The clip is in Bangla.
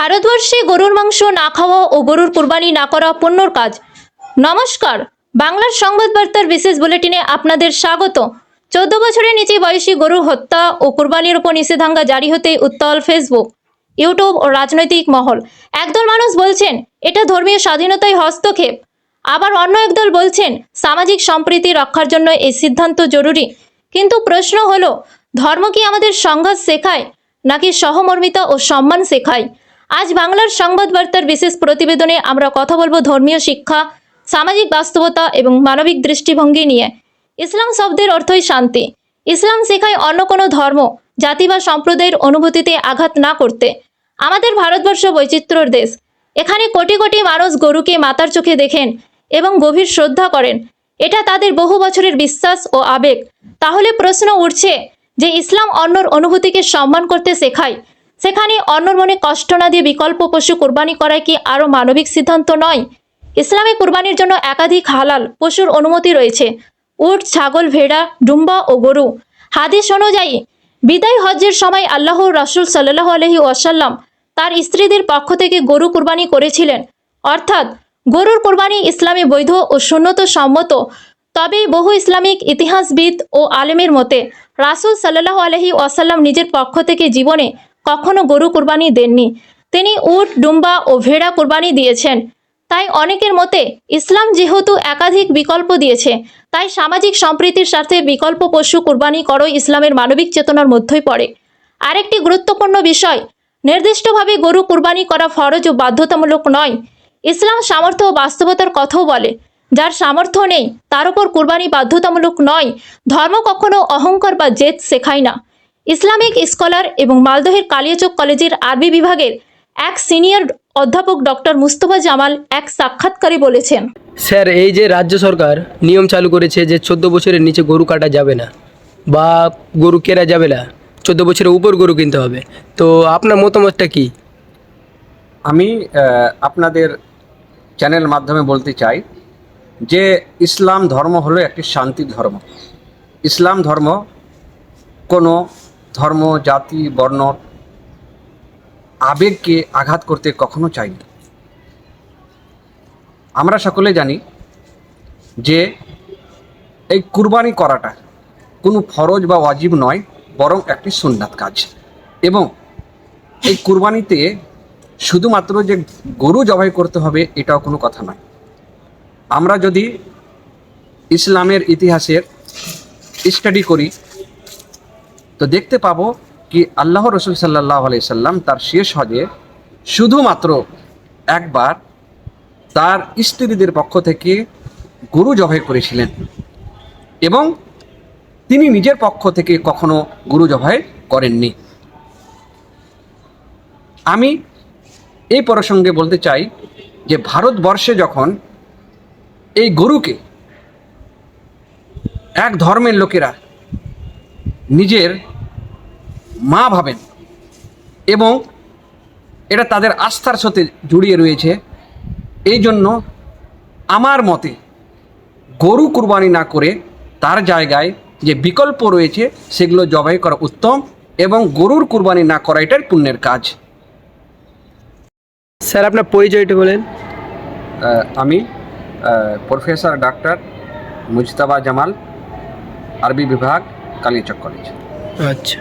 ভারতবর্ষে গরুর মাংস না খাওয়া ও গরুর কুরবানি না করা পুণ্যর কাজ। নমস্কার, বাংলার সংবাদ বার্তার বিশেষ বুলেটিনে আপনাদের স্বাগত। 14 বছরের নিচে বয়সী গরু হত্যা ও কুরবানির উপর নিষেধাজ্ঞা জারি হতেই উত্তাল ফেসবুক, ইউটিউব ও রাজনৈতিক মহল। একদল মানুষ বলছেন এটা ধর্মীয় স্বাধীনতায় হস্তক্ষেপ, আবার অন্য একদল বলছেন সামাজিক সম্প্রীতি রক্ষার জন্য এই সিদ্ধান্ত জরুরি। কিন্তু প্রশ্ন হলো, ধর্ম কি আমাদের সংঘাত শেখায় নাকি সহমর্মিতা ও সম্মান শেখায়? আজ বাংলার সংবাদ বার্তার বিশেষ প্রতিবেদনে আমরা কথা বলবো ধর্মীয় শিক্ষা, সামাজিক বাস্তবতা এবং মানবিক দৃষ্টিভঙ্গি নিয়ে। ইসলাম শব্দের অর্থই শান্তি। ইসলাম শেখায় অন্য কোনো ধর্ম, জাতি বা সম্প্রদায়ের অনুভূতিতে আঘাত না করতে। আমাদের ভারতবর্ষ বৈচিত্র্যের দেশ। এখানে কোটি কোটি মানুষ গরুকে মাতার চোখে দেখেন এবং গভীর শ্রদ্ধা করেন। এটা তাদের বহু বছরের বিশ্বাস ও আবেগ। তাহলে প্রশ্ন উঠছে যে ইসলাম অন্যর অনুভূতিকে সম্মান করতে শেখায়, সেখানে অন্যর মনে কষ্ট না দিয়ে বিকল্প পশু কোরবানি করায় কি আরও মানবিক সিদ্ধান্ত নয়? ইসলামে কুরবানির জন্য একাধিক হালাল পশুর অনুমতি রয়েছে: উট, ছাগল, ভেড়া, ডুম্বা ও গরু। হাদিস অনুযায়ী বিদায় হজ্জের সময় আল্লাহর রাসূল সাল্লাল্লাহু আলাইহি ওয়াসাল্লাম তার স্ত্রীদের পক্ষ থেকে গরু কুরবানি করেছিলেন। অর্থাৎ গরুর কুরবানি ইসলামে বৈধ ও সুন্নত সম্মত। তবে বহু ইসলামিক ইতিহাসবিদ ও আলেমের মতে রাসূল সাল্লাল্লাহু আলাইহি ওয়াসাল্লাম নিজের পক্ষ থেকে জীবনে কখনো গরু কুরবানি দেননি। তিনি উট, ডুম্বা ও ভেড়া কুরবানি দিয়েছেন। তাই অনেকের মতে ইসলাম যেহেতু একাধিক বিকল্প দিয়েছে, তাই সামাজিক সম্প্রীতির সাথে বিকল্প পশু কুরবানি করো ইসলামের মানবিক চেতনার মধ্যেই পড়ে। আরেকটি গুরুত্বপূর্ণ বিষয়, নির্দিষ্টভাবে গরু কুরবানি করা ফরজ ও বাধ্যতামূলক নয়। ইসলাম সামর্থ্য ও বাস্তবতার কথাও বলে। যার সামর্থ্য নেই তার উপর কুরবানি বাধ্যতামূলক নয়। ধর্ম কখনো অহংকার বা জেদ শেখায় না। ইসলামিক স্কলার এবং মালদহের কালিয়াচক কলেজের আরবি বিভাগের এক সিনিয়র অধ্যাপক ডক্টর মুস্তফা জামাল এক সাক্ষাৎকারে বলেছেন, স্যার, এই যে রাজ্য সরকার নিয়ম চালু করেছে যে 14 বছরের নিচে গরু কাটা যাবে না বা গরু কেনা যাবে না, 14 বছরের উপর গরু কিনতে হবে, তো আপনার মতামতটা কি? আমি আপনাদের চ্যানেল মাধ্যমে বলতে চাই যে ইসলাম ধর্ম হলো একটি শান্তি ধর্ম। ইসলাম ধর্ম কোনো ধর্ম, জাতি, বর্ণ, আবেগকে আঘাত করতে কখনো চায়নি। আমরা সকলে জানি যে এই কুরবানি করাটা কোনো ফরজ বা ওয়াজিব নয়, বরং একটি সুন্নাত কাজ। এবং এই কুরবানিতে শুধুমাত্র যে গরু জবাই করতে হবে এটাও কোনো কথা নয়। আমরা যদি ইসলামের ইতিহাসের স্টাডি করি তো দেখতে পাবো কি আল্লাহ রসুল সাল্লাল্লাহু আলাইহি সাল্লাম তার শেষ হজে শুধুমাত্র একবার তার স্ত্রীদের পক্ষ থেকে গরু জবাই করেছিলেন এবং তিনি নিজের পক্ষ থেকে কখনো গরু জবাই করেননি। আমি এই প্রসঙ্গে বলতে চাই যে ভারতবর্ষে যখন এই গরুকে এক ধর্মের লোকেরা নিজের মা ভাবেন এবং এটা তাদের আস্থার সাথে জড়িয়ে রয়েছে, এই জন্য আমার মতে গরু কুরবানি না করে তার জায়গায় যে বিকল্প রয়েছে সেগুলো জবাই করা উত্তম এবং গরুর কুরবানি না করা এটার পুণ্যের কাজ। স্যার, আপনার পরিচয়টা বলেন। আমি প্রফেসর ডাক্তার মুজতাবা জামাল, আরবি বিভাগ, কালিয়াচক কলেজ। আচ্ছা।